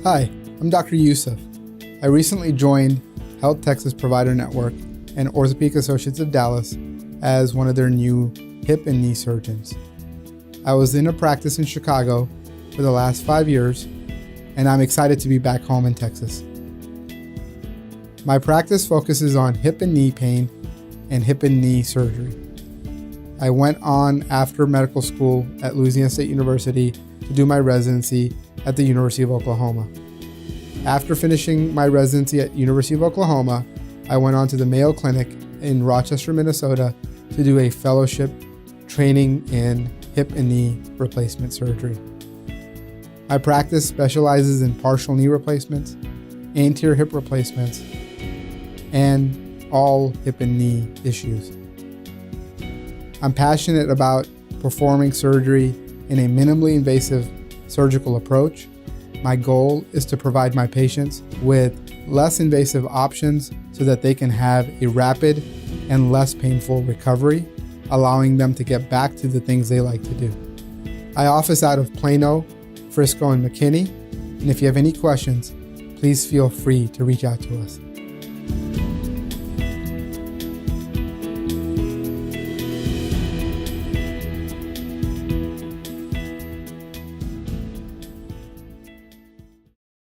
Hi, I'm Dr. Yousuf. I recently joined Health Texas Provider Network and Orthopedic Associates of Dallas as one of their new hip and knee surgeons. I was in a practice in Chicago for the last 5 years, and I'm excited to be back home in Texas. My practice focuses on hip and knee pain and hip and knee surgery. I went on after medical school at Louisiana State University to do my residency at the University of Oklahoma. After finishing my residency at University of Oklahoma, I went on to the Mayo Clinic in Rochester, Minnesota to do a fellowship training in hip and knee replacement surgery. My practice specializes in partial knee replacements, anterior hip replacements, and all hip and knee issues. I'm passionate about performing surgery in a minimally invasive surgical approach. My goal is to provide my patients with less invasive options so that they can have a rapid and less painful recovery, allowing them to get back to the things they like to do. I office out of Plano, Frisco, and McKinney, and if you have any questions, please feel free to reach out to us.